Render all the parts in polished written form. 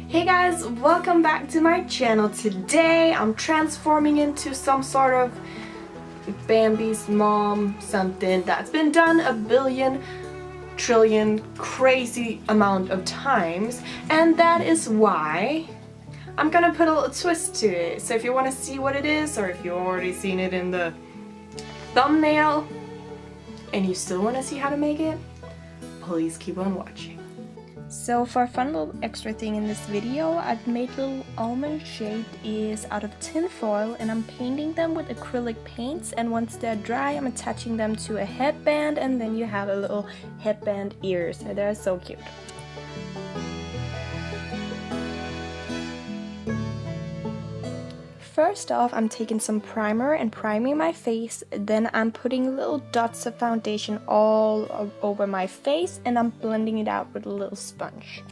Hey guys, welcome back to my channel. Today I'm transforming into some sort of Bambi's mom something that's been done a billion trillion crazy amount of times, and that is why I'm gonna put a little twist to it. So if you want to see what it is, or if you've already seen it in the thumbnail and you still want to see how to make it, please keep on watching. So for a fun little extra thing in this video, I've made little almond shaped ears out of tin foil, and I'm painting them with acrylic paints, and once they're dry I'm attaching them to a headband, and then you have a little headband ears. They're so cute. First off, I'm taking some primer and priming my face, then I'm putting little dots of foundation all over my face, and I'm blending it out with a little sponge.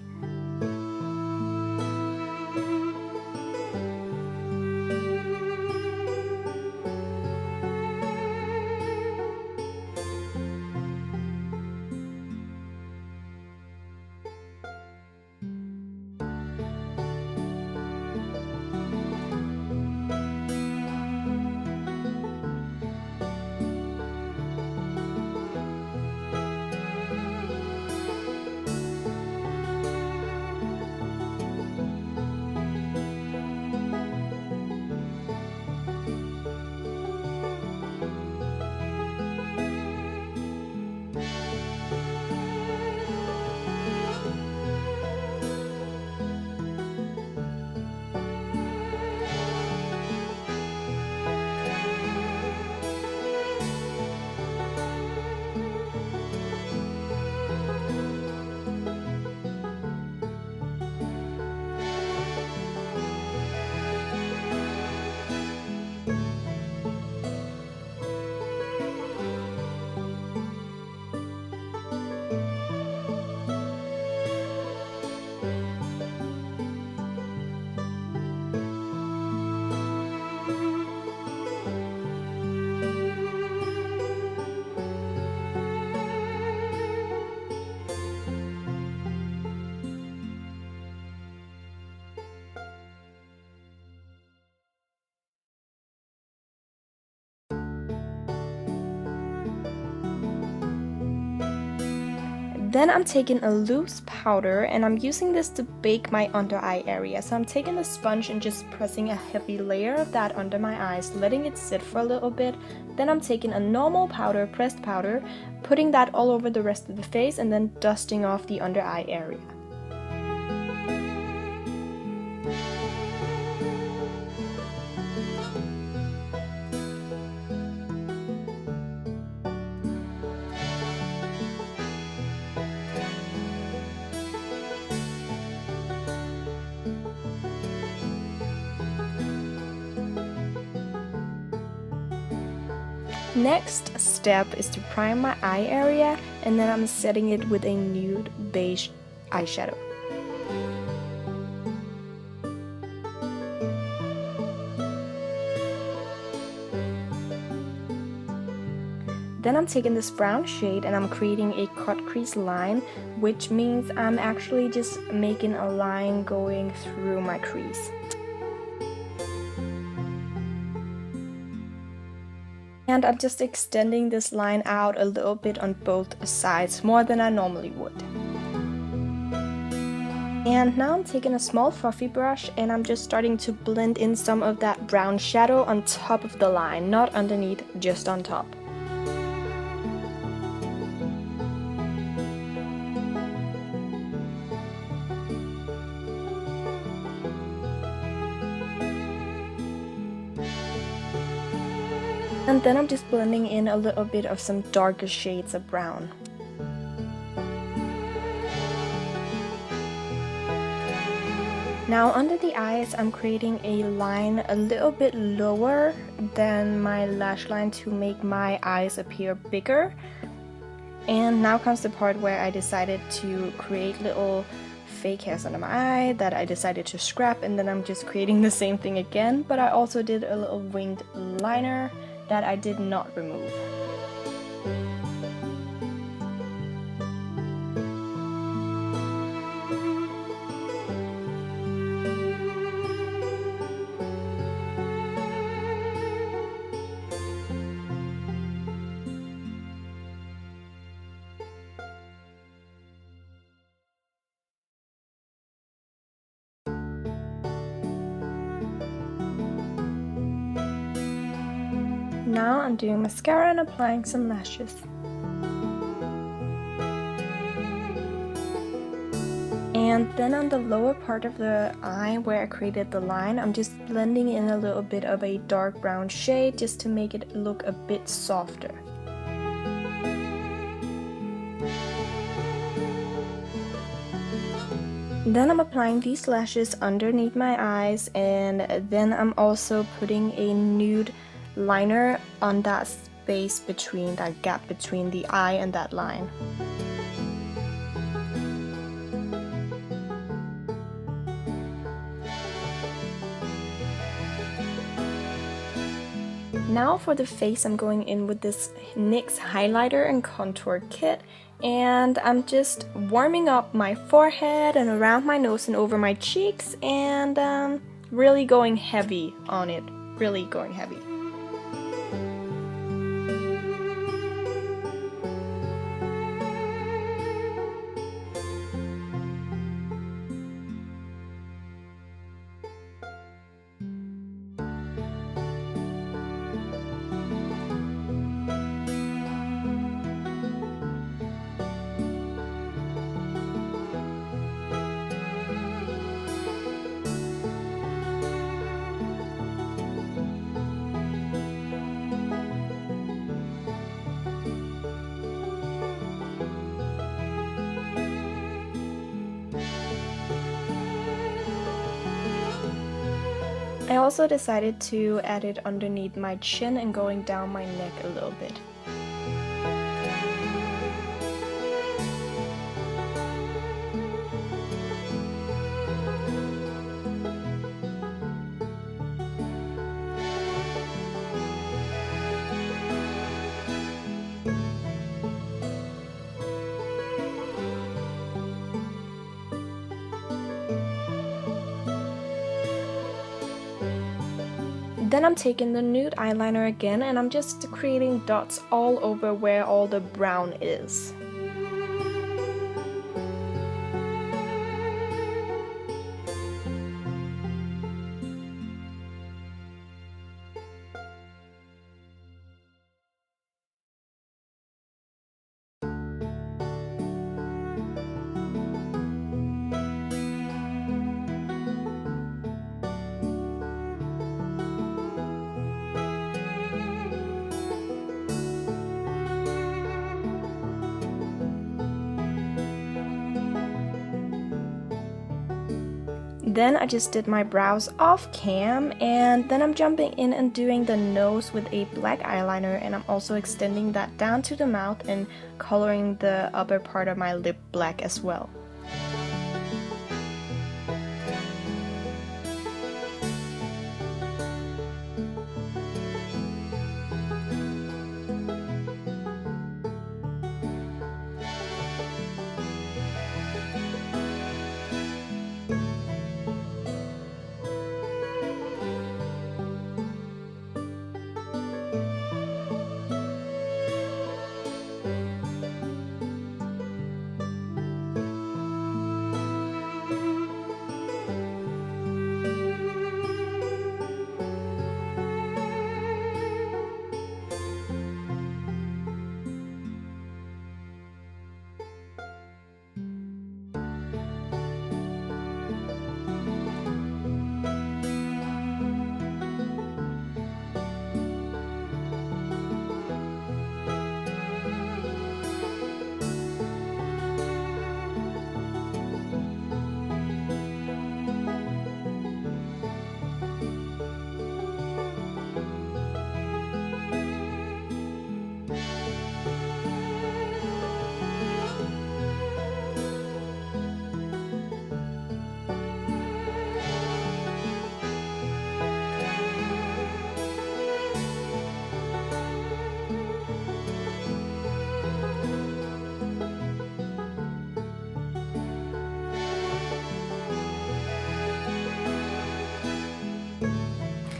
Then I'm taking a loose powder, and I'm using this to bake my under eye area. So I'm taking a sponge and just pressing a heavy layer of that under my eyes, letting it sit for a little bit. Then I'm taking a normal powder, pressed powder, putting that all over the rest of the face, and then dusting off the under eye area. Next step is to prime my eye area, and then I'm setting it with a nude beige eyeshadow. Then I'm taking this brown shade and I'm creating a cut crease line, which means I'm actually just making a line going through my crease. And I'm just extending this line out a little bit on both sides, more than I normally would. And now I'm taking a small fluffy brush and I'm just starting to blend in some of that brown shadow on top of the line, not underneath, just on top. And then I'm just blending in a little bit of some darker shades of brown. Now under the eyes, I'm creating a line a little bit lower than my lash line to make my eyes appear bigger. And now comes the part where I decided to create little fake hairs under my eye that I decided to scrap, and then I'm just creating the same thing again, but I also did a little winged liner that I did not remove. Now I'm doing mascara and applying some lashes. And then on the lower part of the eye where I created the line, I'm just blending in a little bit of a dark brown shade just to make it look a bit softer. Then I'm applying these lashes underneath my eyes, and then I'm also putting a nude liner on that space between that gap between the eye and that line. Now for the face, I'm going in with this NYX highlighter and contour kit, and I'm just warming up my forehead and around my nose and over my cheeks, and really going heavy on it, really going heavy. I also decided to add it underneath my chin and going down my neck a little bit. Then I'm taking the nude eyeliner again, and I'm just creating dots all over where all the brown is. Then I just did my brows off cam, and then I'm jumping in and doing the nose with a black eyeliner, and I'm also extending that down to the mouth and coloring the upper part of my lip black as well.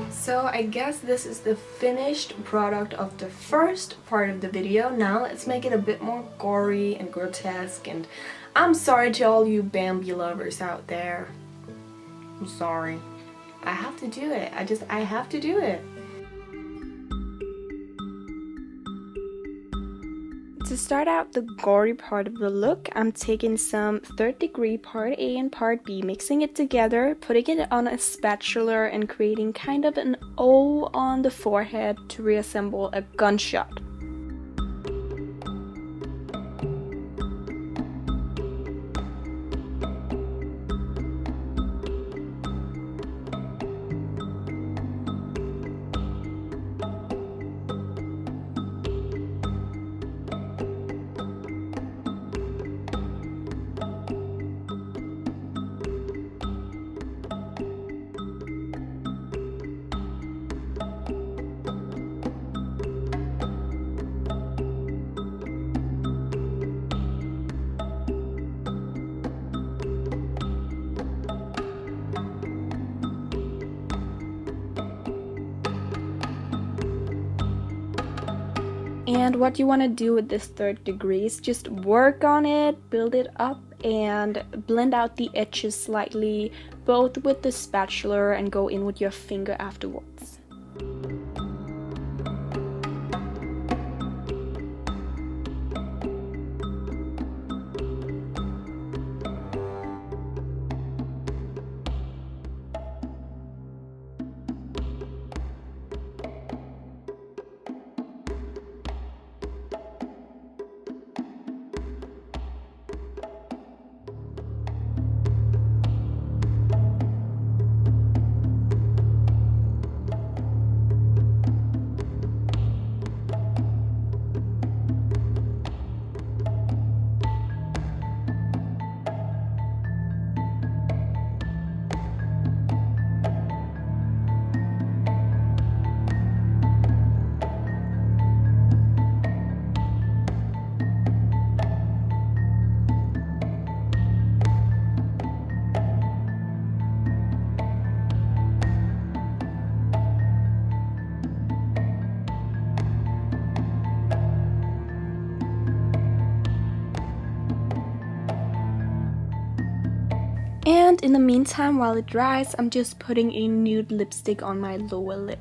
So I guess this is the finished product of the first part of the video. Now let's make it a bit more gory and grotesque, and I'm sorry to all you Bambi lovers out there. I'm sorry. I have to do it. I have to do it. To start out the gory part of the look, I'm taking some 3rd degree part A and part B, mixing it together, putting it on a spatula and creating kind of an O on the forehead to reassemble a gunshot. And what you want to do with this 3rd degree is just work on it, build it up, and blend out the edges slightly, both with the spatula and go in with your finger afterwards. And in the meantime, while it dries, I'm just putting a nude lipstick on my lower lip.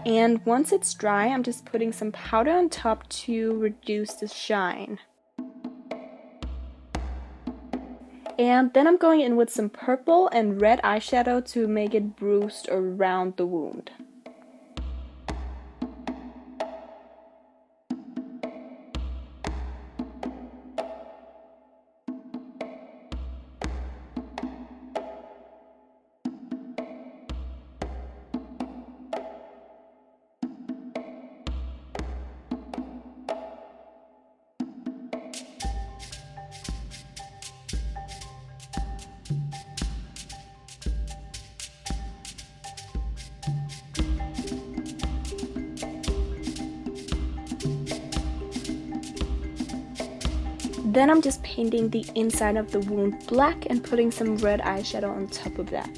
And once it's dry, I'm just putting some powder on top to reduce the shine. And then I'm going in with some purple and red eyeshadow to make it bruised around the wound. Then I'm just painting the inside of the wound black and putting some red eyeshadow on top of that.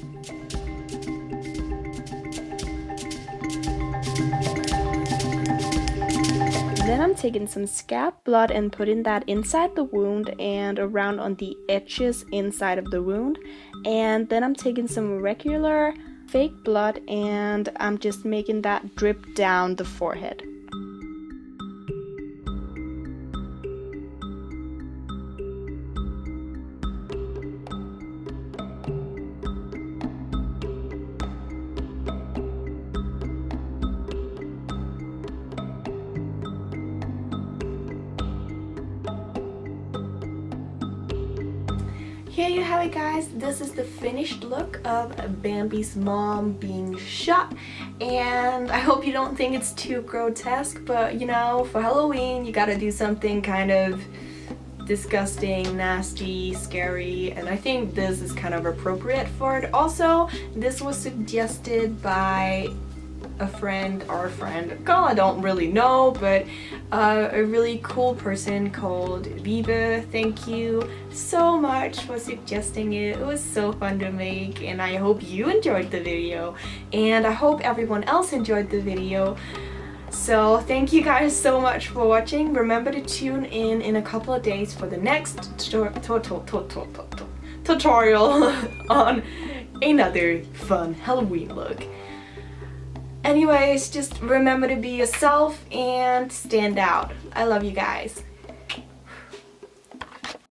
Then I'm taking some scab blood and putting that inside the wound and around on the edges inside of the wound. And then I'm taking some regular fake blood and I'm just making that drip down the forehead. Here you have it, guys. This is the finished look of Bambi's mom being shot, and I hope you don't think it's too grotesque, but you know, for Halloween you gotta do something kind of disgusting, nasty, scary, and I think this is kind of appropriate for it. Also, this was suggested by a friend or a friend, a girl I don't really know, but a really cool person called Vibe. Thank you so much for suggesting it. It was so fun to make, and I hope you enjoyed the video, and I hope everyone else enjoyed the video. So thank you guys so much for watching. Remember to tune in a couple of days for the next tutorial on another fun Halloween look. Anyways, just remember to be yourself and stand out. I love you guys.